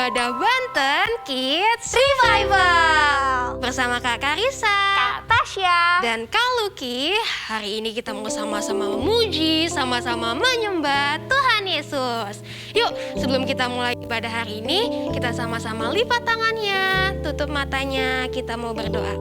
ibadah Banten Kids Revival bersama Kak Karissa, Kak Tasya, dan Kak Luki. Hari ini kita mau sama-sama memuji, sama-sama menyembah Tuhan Yesus. Yuk, sebelum kita mulai ibadah hari ini, kita sama-sama lipat tangannya, tutup matanya, kita mau berdoa.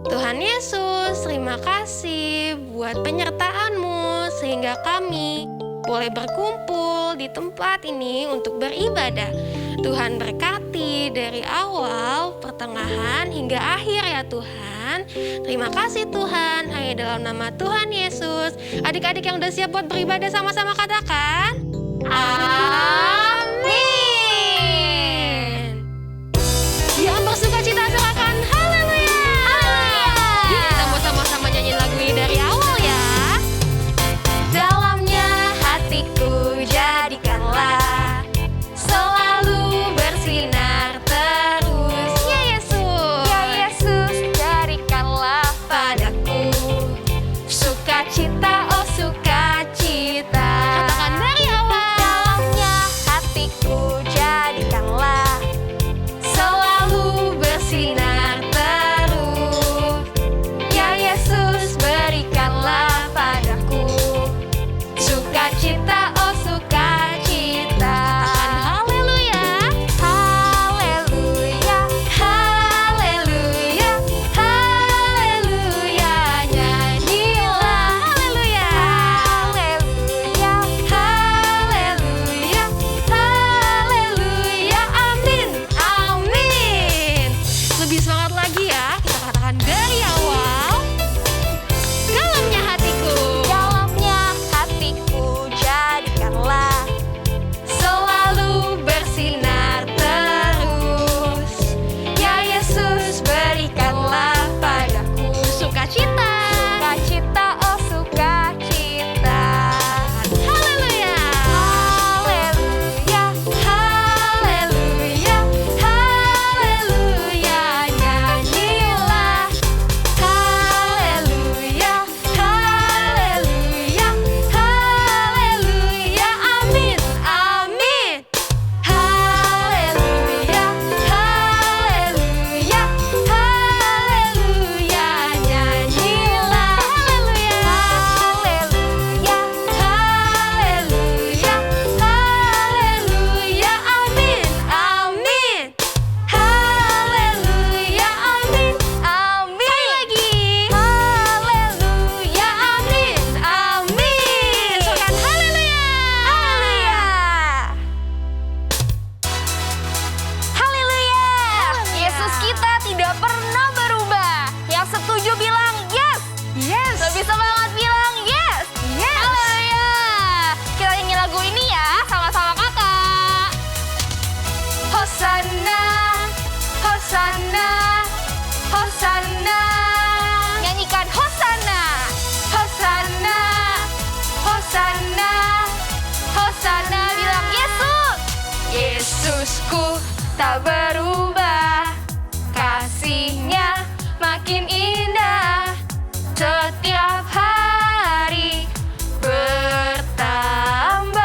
Tuhan Yesus, terima kasih buat penyertaan-Mu sehingga kami boleh berkumpul di tempat ini untuk beribadah. Tuhan berkati dari awal, pertengahan, hingga akhir ya Tuhan. Terima kasih Tuhan, hanya dalam nama Tuhan Yesus. Adik-adik yang udah siap buat beribadah sama-sama katakan, amin. Yang bersuka cita serahkan haleluya. Yuk kita mau sama-sama nyanyi lagu ini dari awal ya. Dalamnya hatiku jadikanlah selalu bersinar terus. Ya Yesus, ya Yesus, jadikanlah padaku sukacita, oh sukacita. Katakan dari awal. dalamnya hatiku jadikanlah Selalu bersinar terus. Ya Yesus, berikanlah padaku sukacita, oh sukacita. Katakan haleluya. haleluya, Haleluya, haleluya, nyanyilah haleluya. haleluya, Haleluya, haleluya, amin, amin. Lebih semangat lagi ya, kita katakan dari awal. Dalamnya hatiku dalamnya hatiku jadikanlah selalu bersinar terus. Ya Yesus, berikanlah padaku sukacita. sukacita, oh sukacita. Haleluya. Haleluya, Haleluya, haleluya, nyanyilah. Haleluya, haleluya, haleluya, amin, amin. Haleluya, haleluya, haleluya, nyanyilah. Haleluya, haleluya, haleluya, haleluya, amin, amin. Haleluya, amin, amin. Sekali lagi. Haleluya, amin, amin. Sukan haleluya. Haleluya. Yesus kita tidak pernah berubah. Yang setuju bilang yes. Yes. Lebih semangat bilang yes. Yes. Haleluya. Kita nyanyi lagu ini ya sama-sama kakak. Hosanna, Hosanna, Hosanna. Nyanyikan Hosanna. Hosanna, Hosanna, Hosanna. Bilang Yesus. Yesusku tak berubah, kasih-Nya makin indah, setiap hari bertambah.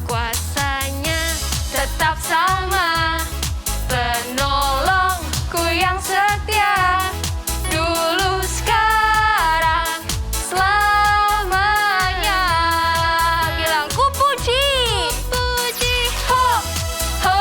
Kuasanya tetap sama, penolongku yang setia, dulu sekarang selamanya. Bilang ku puji. Puji, ho, ho,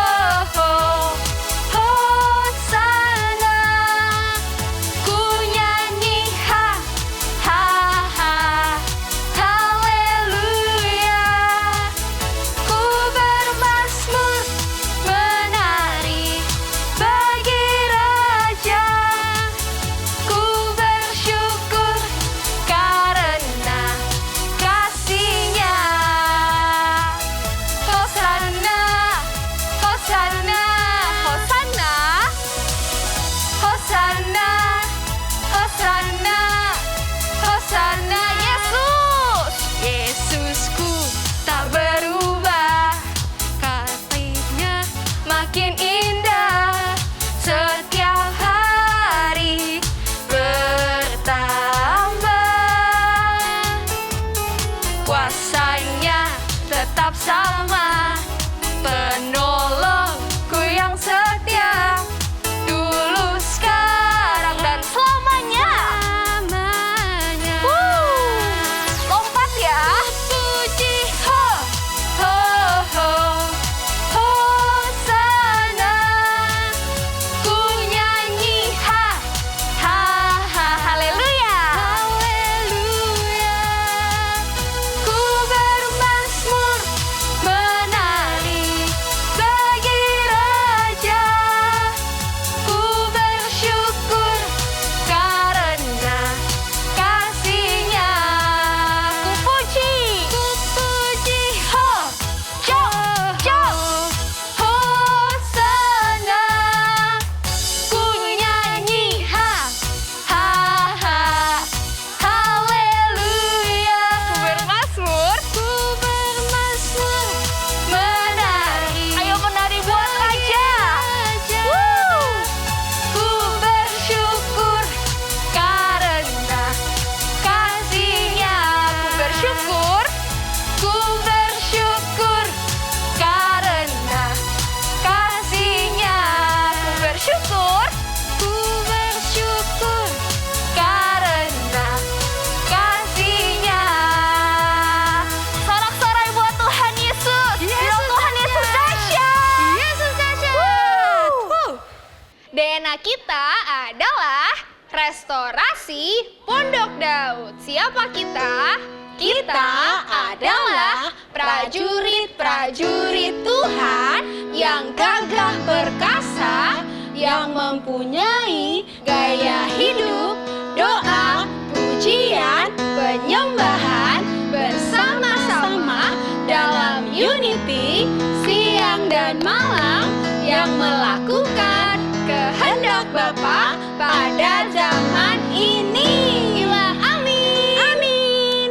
kita adalah Restorasi Pondok Daud. Siapa kita? Kita adalah prajurit-prajurit Tuhan yang gagah perkasa, yang mempunyai gaya hidup, doa, pujian, penyembahan bersama-sama dalam unity siang dan malam, yang melakukan kehendak Bapa pada zaman ini. Bilang amin. Amin.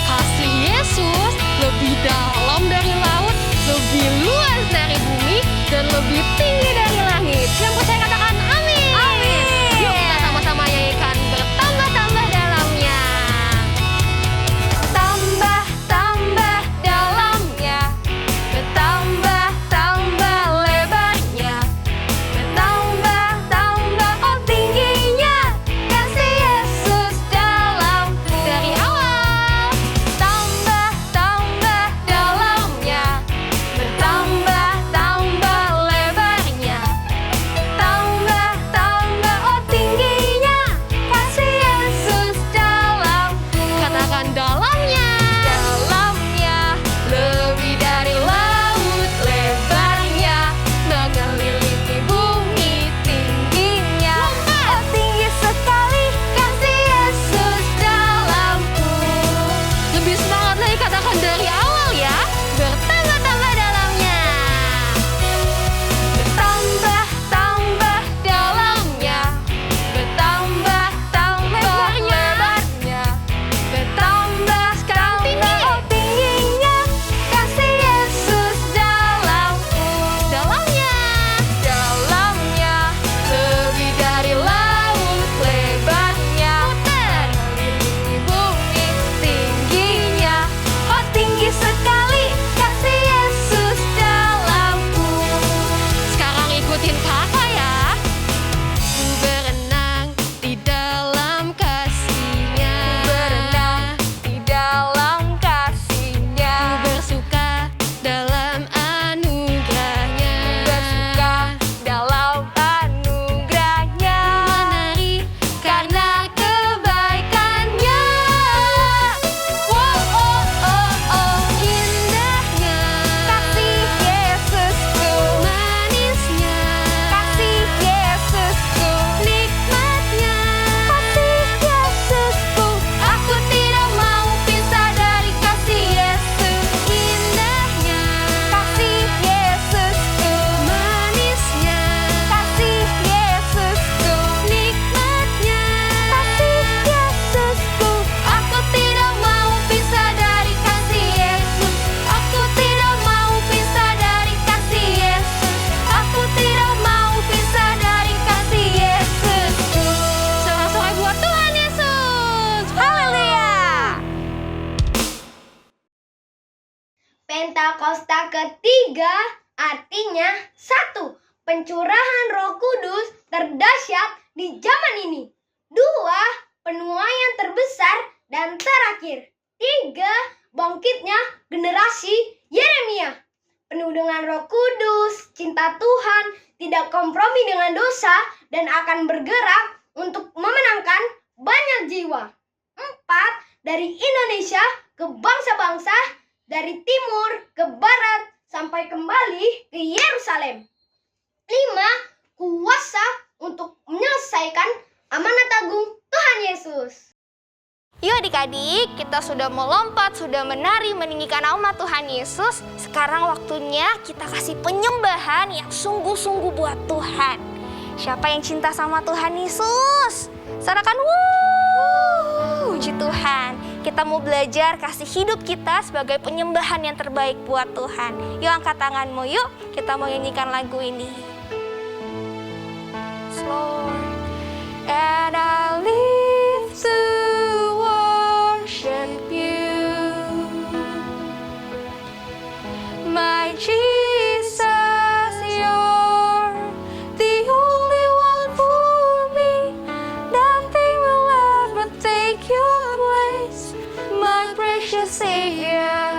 Kasih Yesus lebih dalam dari laut, lebih luas dari bumi, dan lebih tinggi dari langit. Yang percaya katakan amin. Amin. Yuk kita sama-sama nyanyikan bertambah-tambah dalamnya. Tambah-tambah dalamnya, bertambah-tambah lebarnya, bertambah-tambah oh tingginya, kasih Yesus dalamku. Dari awal, Tambah-tambah dalamnya, bertambah-tambah lebarnya, tambah-tambah oh tingginya, kasih Yesus dalamku. katakan dalamnya. Dalamnya lebih dari laut lebarnya, mengelilingi bumi tingginya, oh tinggi sekali kasih Yesus dalamku. Lebih semangat lagi katakan dari awal ya. Bertambah-tambah dalamnya. Bertambah-tambah dalamnya, bertambah-tambah lebarnya, bertambah-tambah oh tingginya, kasih Yesus dalamku. Dalamnya. Dalamnya lebih dari laut lebarnya, mengelilingi bumi tingginya, oh tinggi sekali kasih Yesus dalamku. Sekarang ikutin kakak ya. Ku berenang di dalam kasih-Nya. Berenang di dalam kasih-Nya, Ku bersuka dalam anugerah-Nya. bersuka dalam anugerah-Nya, Menari karena kebaikan-Nya. Wow, oh, oh, oh, indahnya. kasih Yesusku, Manisnya. kasih Yesusku, Nikmatnya. kasih Yesusku. Aku tidak mau pisah dari kasih Yesus. Indahnya. Kasih Yesusku, Manisnya. kasih Yesusku, Nikmatnya. kasih Yesusku. Aku tidak mau pisah dari kasih Yesus. Aku tidak mau pisah dari kasih Yesus. Aku tidak mau pisah dari kasih Yesusku. Sorak-sorai buat Tuhan Yesus. Haleluya. Pentakosta ketiga artinya 1. Pencurahan Roh Kudus terdahsyat di zaman ini. 2. Penuaian terbesar dan terakhir. 3. Bangkitnya generasi Yeremia. Penuh dengan Roh Kudus, cinta Tuhan, tidak kompromi dengan dosa, dan akan bergerak untuk memenangkan banyak jiwa. 4. Dari Indonesia ke bangsa-bangsa, dari timur ke barat, sampai kembali ke Yerusalem. 5. Kuasa untuk menyelesaikan amanat agung Tuhan Yesus. Yuk adik-adik, kita sudah melompat, sudah menari meninggikan nama Tuhan Yesus. Sekarang waktunya kita kasih penyembahan yang sungguh-sungguh buat Tuhan. Siapa yang cinta sama Tuhan Yesus? Sorakan wuh, puji Tuhan. Kita mau belajar kasih hidup kita sebagai penyembahan yang terbaik buat Tuhan. Yuk angkat tanganmu, yuk kita mau nyanyikan lagu ini. Slow. And I live to worship you, my Jesus, you're the only one for me. Nothing will ever take your place, my precious Savior.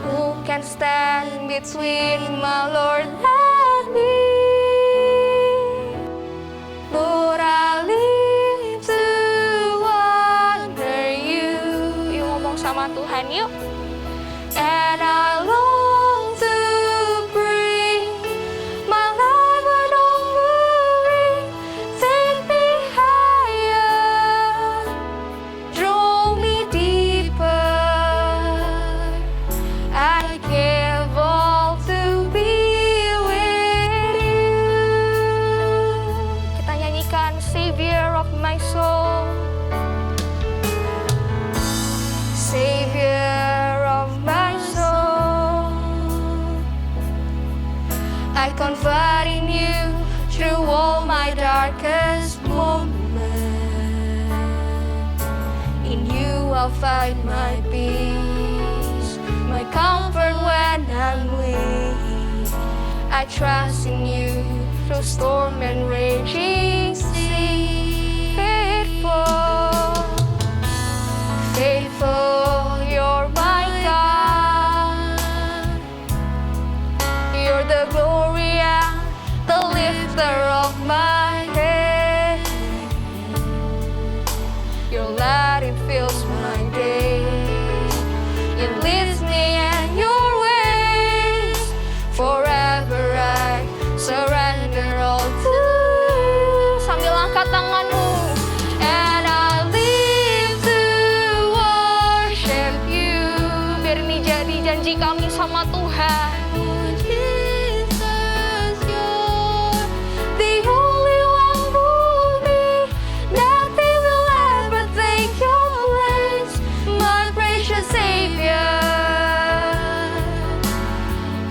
Who can stand between my Lord and Savior of my soul. Savior of my soul. I confide in you through all my darkest moments. In you I'll find my peace, my comfort when I'm weak. I trust in you through storm and raging sea. Faithful, faithful, you're my God. You're the glory and the lifter of my head. Your light, it fills my day. It leads me in your ways. Forever I surrender all to you. Sambil angkat tanganmu. And I live to worship you. Biar ini jadi janji kami sama Tuhan. Jesus, you're the only one who be. Nothing will ever take your place, my precious Savior.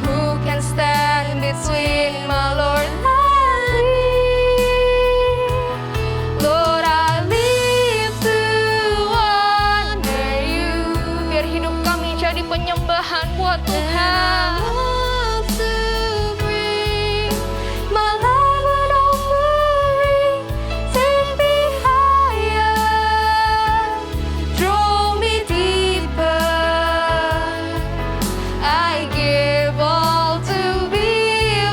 Who can stand between my Lord and me? Lord, I live to honor you. Biar hidup kami jadi penyembahan buat Tuhan. My life an offering, take me higher, draw me deeper. I give all to be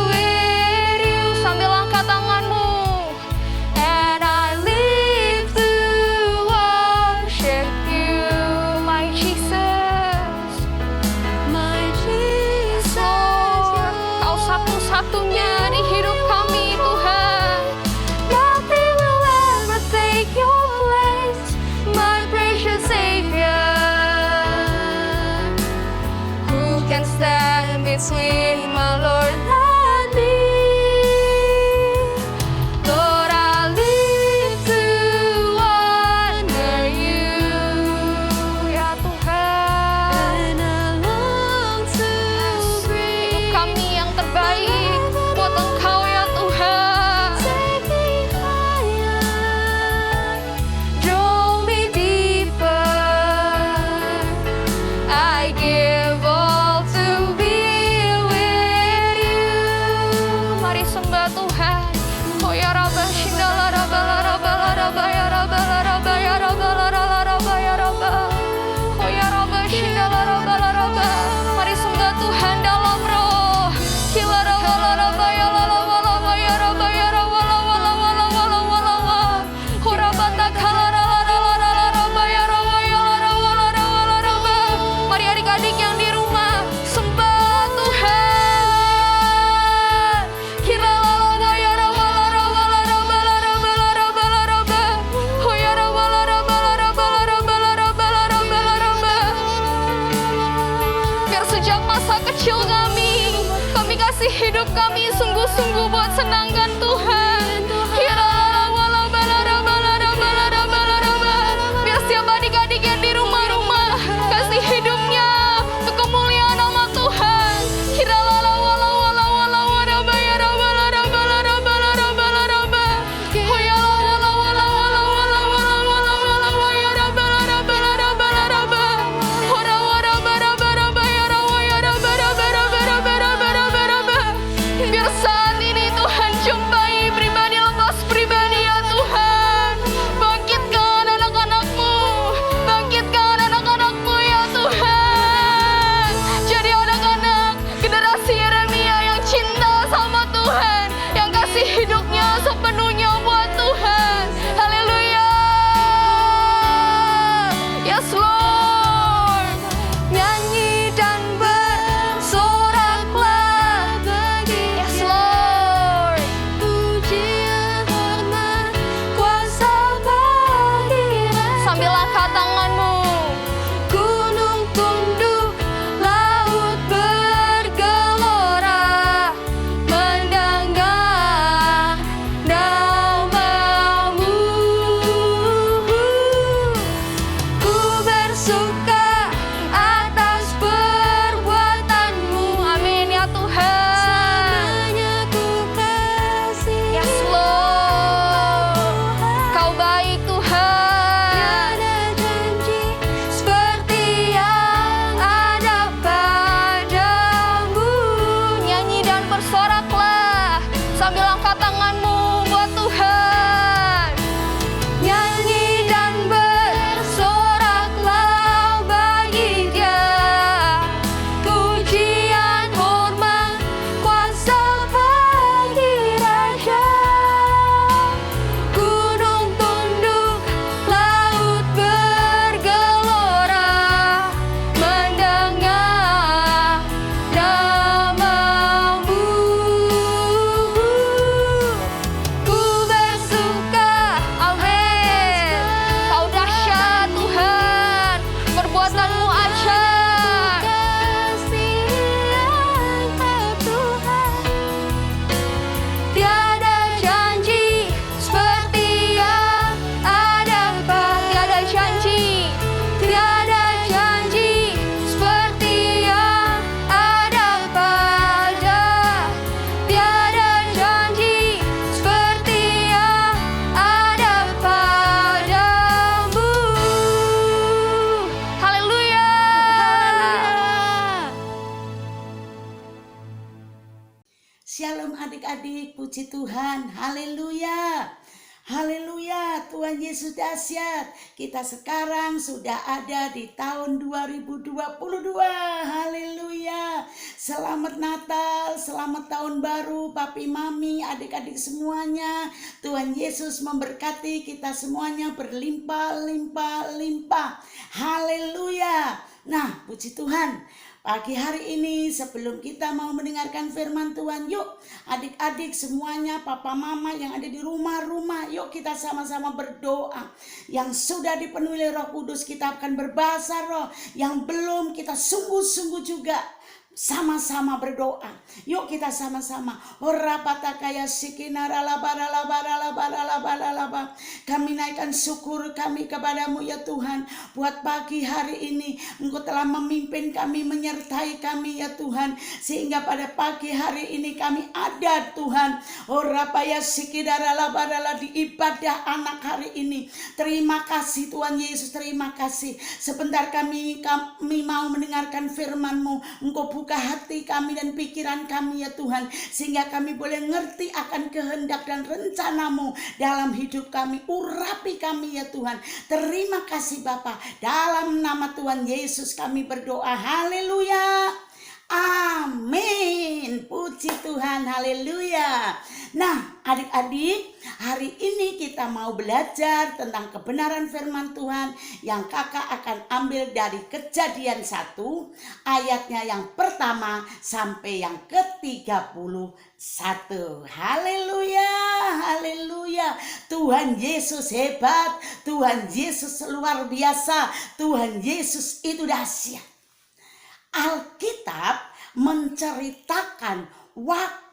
with you. Sambil angkat tanganmu. And I live to worship you, my Jesus. My Jesus, Kau satu-satunya di hidup kami, Tuhan. Nothing will ever take your place, my precious Savior. Who can stand between my Lord and me? Lord, I live to honor you, ya Tuhan. Hidup kami yang terbaik buat Engkau, ya Tuhan. Draw me deeper. I give all to be with you. Mari sembah Tuhan. Oh ya Rabba, shindala rabba la rabba la rabba ya rabba la rabba ya rabba la rabba ya rabba. Oh ya Rabba, shindala rabba la rabba. Mari sembah Tuhan dalam roh. Kila rabba la rabba ya la rabba la rabba ya rabba ya rabba la rabba la rabba la rabba la rabba. Oh rabba takala la rabba ya rabba ya la rabba la rabba la rabba. Mari adik-adik yang di rumah sembah Tuhan. Kila la rabba ya rabba la rabba la rabba la rabba la rabba la rabba. Oh ya rabba la rabba la rabba la rabba la rabba la rabba la rabba. Biar sejak masa kecil kami kasih hidup kami sungguh-sungguh buat senangkan Tuhan. Kira la rabba la rabba la rabba la rabba la rabba. Biar setiap adik-adik yang di rumah-rumah kasih hidupnya untuk kemuliaan nama Tuhan. Kira la rabba ya rabba la rabba la rabba la rabba la rabba. Oh ya la ya rabba la rabba la rabba la rabba. Oh rabba ya rabba ya rabba rabba rabba rabba rabba rabba rabba. Biar saat ini Tuhan jumpa puji Tuhan, haleluya. Haleluya, Tuhan Yesus dahsyat. Kita sekarang sudah ada di tahun 2022. Haleluya. Selamat Natal, selamat tahun baru Papi Mami, adik-adik semuanya. Tuhan Yesus memberkati kita semuanya berlimpah-limpah-limpah. Haleluya. Nah, puji Tuhan. Pagi hari ini sebelum kita mau mendengarkan firman Tuhan, yuk adik-adik semuanya, papa mama yang ada di rumah-rumah, yuk kita sama-sama berdoa. Yang sudah dipenuhi oleh Roh Kudus kita akan berbahasa roh, yang belum kita sungguh-sungguh juga sama-sama berdoa. Yuk kita sama-sama. Kami naikkan syukur kami kepadamu ya Tuhan. Buat pagi hari ini Engkau telah memimpin kami, menyertai kami ya Tuhan. Sehingga pada pagi hari ini kami ada Tuhan. Di ibadah anak hari ini. Terima kasih Tuhan Yesus, terima kasih. Sebentar kami mau mendengarkan firman-Mu. Engkau buka hati kami dan pikiran kami ya Tuhan, sehingga kami boleh ngerti akan kehendak dan rencana-Mu dalam hidup kami. Urapi kami ya Tuhan. Terima kasih Bapa. Dalam nama Tuhan Yesus kami berdoa. Haleluya. Amin. Puji Tuhan. Haleluya. Nah, adik-adik, hari ini kita mau belajar tentang kebenaran firman Tuhan yang kakak akan ambil dari Kejadian 1 ayatnya yang pertama sampai yang ke-31. Haleluya, haleluya. Tuhan Yesus hebat, Tuhan Yesus luar biasa, Tuhan Yesus itu dahsyat. Alkitab menceritakan waktu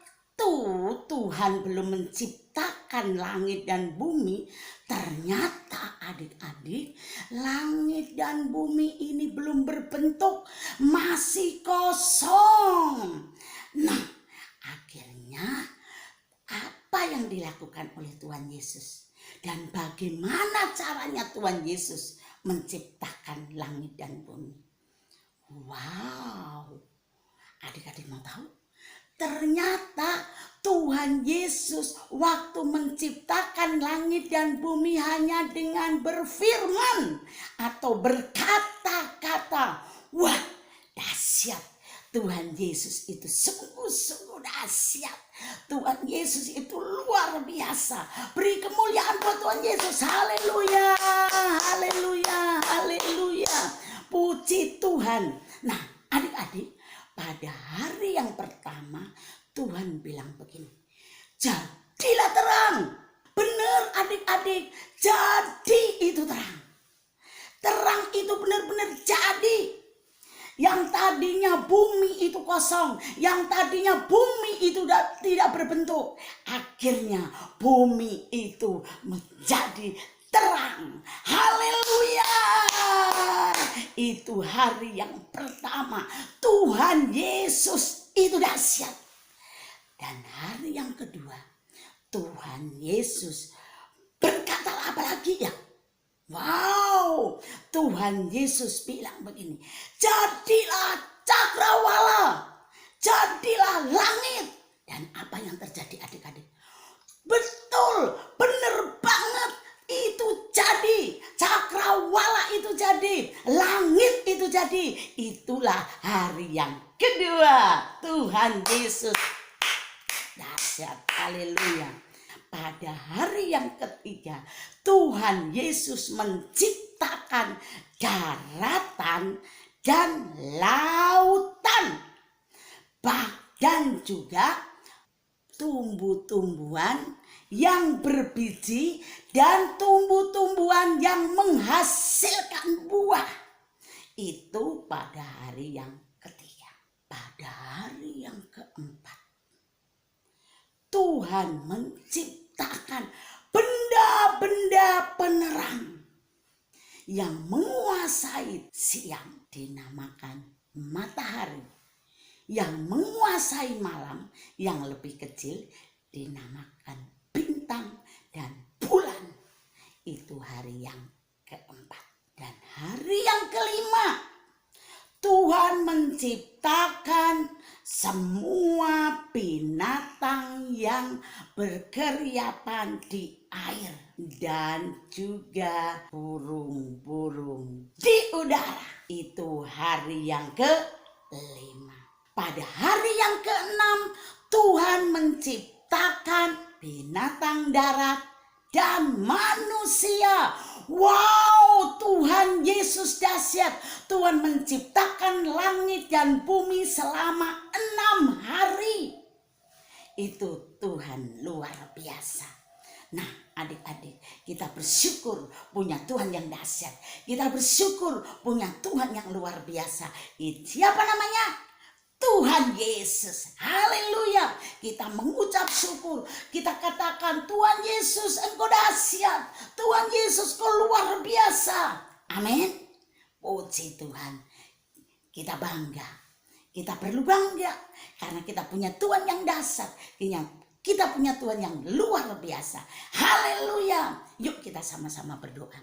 Tuhan belum menciptakan langit dan bumi, ternyata adik-adik, langit dan bumi ini belum berbentuk, masih kosong. Nah, akhirnya apa yang dilakukan oleh Tuhan Yesus? Dan bagaimana caranya Tuhan Yesus menciptakan langit dan bumi? Wow, adik-adik mau tahu? Ternyata Tuhan Yesus waktu menciptakan langit dan bumi hanya dengan berfirman atau berkata-kata. Wah, dahsyat. Tuhan Yesus itu sungguh-sungguh dahsyat. Tuhan Yesus itu luar biasa. Beri kemuliaan buat Tuhan Yesus. Haleluya, haleluya, haleluya. Puji Tuhan. Nah, adik-adik, pada hari yang pertama Tuhan bilang begini, jadilah terang. Benar adik-adik, jadi itu terang. Terang itu benar-benar jadi. Yang tadinya bumi itu kosong, yang tadinya bumi itu tidak berbentuk, akhirnya bumi itu menjadi terang. Haleluya. Itu hari yang pertama Tuhan Yesus itu dahsyat. Dan hari yang kedua Tuhan Yesus berkata apa lagi ya? Wow, Tuhan Yesus bilang begini, jadilah cakrawala, jadilah langit. Dan apa yang terjadi adik-adik? Betul, benar banget. Itu jadi, cakrawala itu jadi, langit itu jadi. Itulah hari yang kedua Tuhan Yesus dahsyat. Haleluya. Pada hari yang ketiga Tuhan Yesus menciptakan daratan dan lautan, bahkan juga tumbuh-tumbuhan yang berbiji dan tumbuh-tumbuhan yang menghasilkan buah. Itu pada hari yang ketiga. Pada hari yang keempat Tuhan menciptakan benda-benda penerang yang menguasai siang, dinamakan matahari, yang menguasai malam, yang lebih kecil dinamakan bintang dan bulan. Itu hari yang keempat. Dan hari yang kelima Tuhan menciptakan semua binatang yang berkeriapan di air dan juga burung-burung di udara. Itu hari yang ke-5. Pada hari yang ke-6 Tuhan menciptakan binatang darat dan manusia. Wow, Tuhan Yesus dahsyat. Tuhan menciptakan langit dan bumi selama 6 hari. Itu Tuhan luar biasa. Nah, adik-adik, kita bersyukur punya Tuhan yang dahsyat. Kita bersyukur punya Tuhan yang luar biasa. Siapa namanya? Tuhan Yesus. Haleluya. Kita mengucap syukur. Kita katakan, Tuhan Yesus, Engkau dahsyat. Tuhan Yesus, Kau luar biasa. Amin. Puji Tuhan. Kita bangga. Kita perlu bangga karena kita punya Tuhan yang dahsyat. Kita punya Tuhan yang luar biasa. Haleluya. Yuk kita sama-sama berdoa.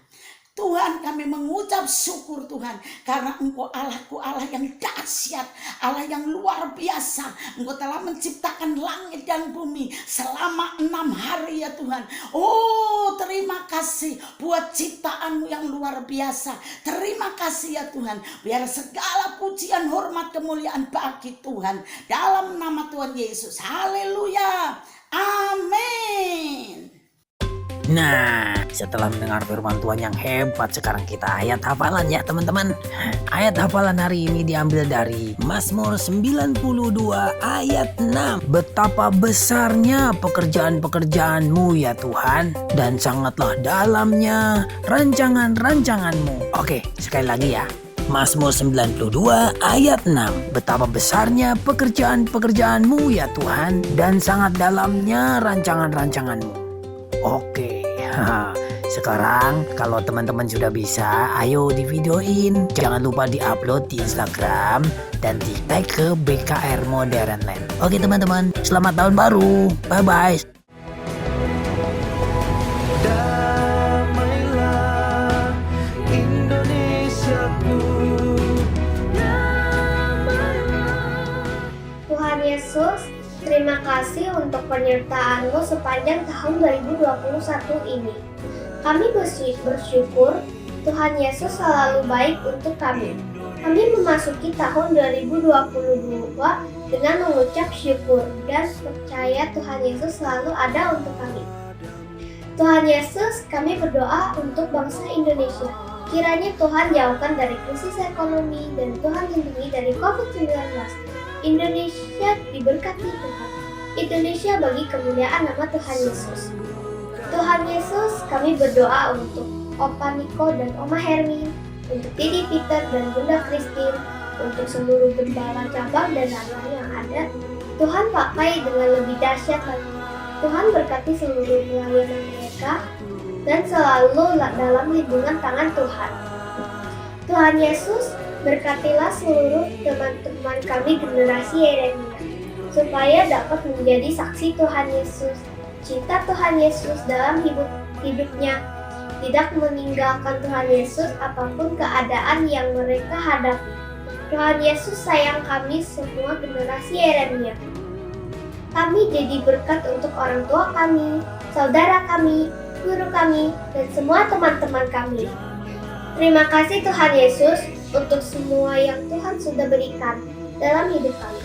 Tuhan, kami mengucap syukur Tuhan, karena Engkau Allahku, Allah yang dahsyat, Allah yang luar biasa. Engkau telah menciptakan langit dan bumi selama 6 hari ya Tuhan. Oh, terima kasih buat ciptaan-Mu yang luar biasa. Terima kasih ya Tuhan. Biar segala pujian, hormat, kemuliaan bagi Tuhan dalam nama Tuhan Yesus. Haleluya. Amin. Nah, setelah mendengar firman Tuhan yang hebat, sekarang kita ayat hafalan ya teman-teman. Ayat hafalan hari ini diambil dari Mazmur 92 ayat 6. Betapa besarnya pekerjaan-pekerjaan-Mu ya Tuhan, dan sangatlah dalamnya rancangan-rancangan-Mu. Oke, sekali lagi ya. Mazmur 92 ayat 6. Betapa besarnya pekerjaan-pekerjaan-Mu ya Tuhan, dan sangat dalamnya rancangan-rancangan-Mu. Oke, sekarang kalau teman-teman sudah bisa, ayo di videoin. Jangan lupa di-upload di Instagram dan di-tag ke BKR Modern Land. Oke teman-teman, selamat tahun baru. Bye-bye. Damailah Indonesiaku. Tuhan Yesus, terima kasih untuk penyertaan-Mu sepanjang tahun 2021 ini. Kami bersyukur Tuhan Yesus selalu baik untuk kami. Kami memasuki tahun 2022 dengan mengucap syukur dan percaya Tuhan Yesus selalu ada untuk kami. Tuhan Yesus, kami berdoa untuk bangsa Indonesia. Kiranya Tuhan jauhkan dari krisis ekonomi dan Tuhan lindungi dari COVID-19. Indonesia diberkati Tuhan. Indonesia bagi kemuliaan nama Tuhan Yesus. Tuhan Yesus, kami berdoa untuk Opa Niko dan Oma Hermin, untuk Didi Peter dan Bunda Christine, untuk seluruh gembala cabang dan lain yang ada. Tuhan pakai dengan lebih dahsyat lagi. Tuhan berkati seluruh pelayanan mereka dan selalu dalam lindungan tangan Tuhan. Tuhan Yesus, berkatilah seluruh teman-teman kami generasi Yeremia, supaya dapat menjadi saksi Tuhan Yesus, cinta Tuhan Yesus dalam hidupnya, tidak meninggalkan Tuhan Yesus apapun keadaan yang mereka hadapi. Tuhan Yesus sayang kami semua generasi Yeremia. Kami jadi berkat untuk orang tua kami, saudara kami, guru kami, dan semua teman-teman kami. Terima kasih Tuhan Yesus untuk semua yang Tuhan sudah berikan dalam hidup kami.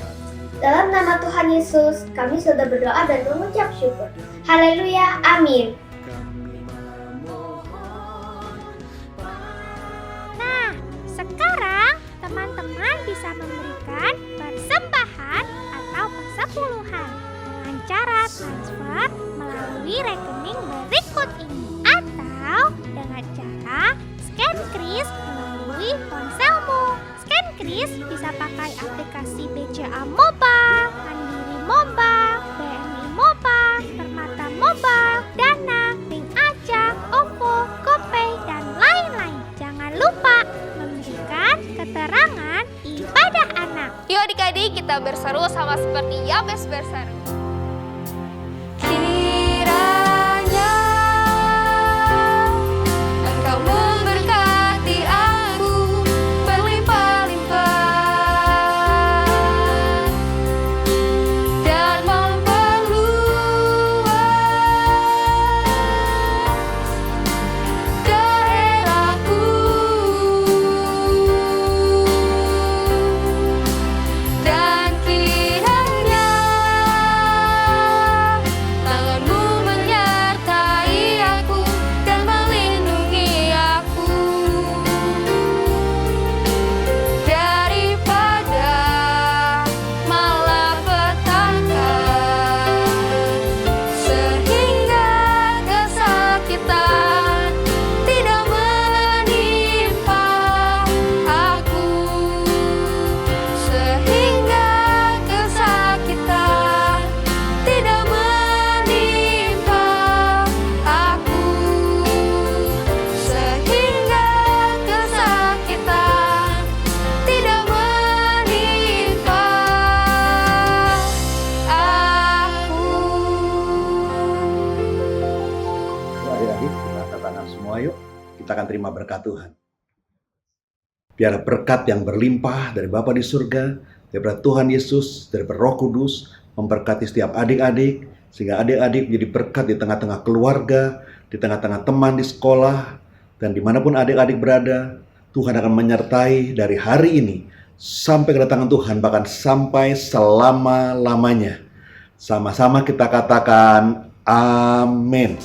Dalam nama Tuhan Yesus, kami sudah berdoa dan mengucap syukur. Haleluya, amin. Nah, sekarang teman-teman bisa memberikan persembahan atau persepuluhan dengan cara transfer melalui rekening berikut ini, atau dengan cara scan kris melalui ponselmu. Scan kris bisa pakai aplikasi BCA Mobile, Mandiri Mobile, BNI Mobile, Permata Mobile, Dana, Bank Aja, OVO, GoPay, dan lain-lain. Jangan lupa memberikan keterangan ibadah anak. Yuk adik-adik, kita berseru sama seperti Yabes berseru. Kiranya Engkau memberkati aku berlimpah-limpah, adik-adik, kita angkat tangan semua yuk. Kita akan terima berkat Tuhan. Biar berkat yang berlimpah dari Bapa di surga, daripada Tuhan Yesus, daripada Roh Kudus, memberkati setiap adik-adik, sehingga adik-adik menjadi berkat di tengah-tengah keluarga, di tengah-tengah teman di sekolah, dan dimanapun adik-adik berada, Tuhan akan menyertai dari hari ini sampai kedatangan Tuhan, bahkan sampai selama-lamanya. Sama-sama kita katakan amin.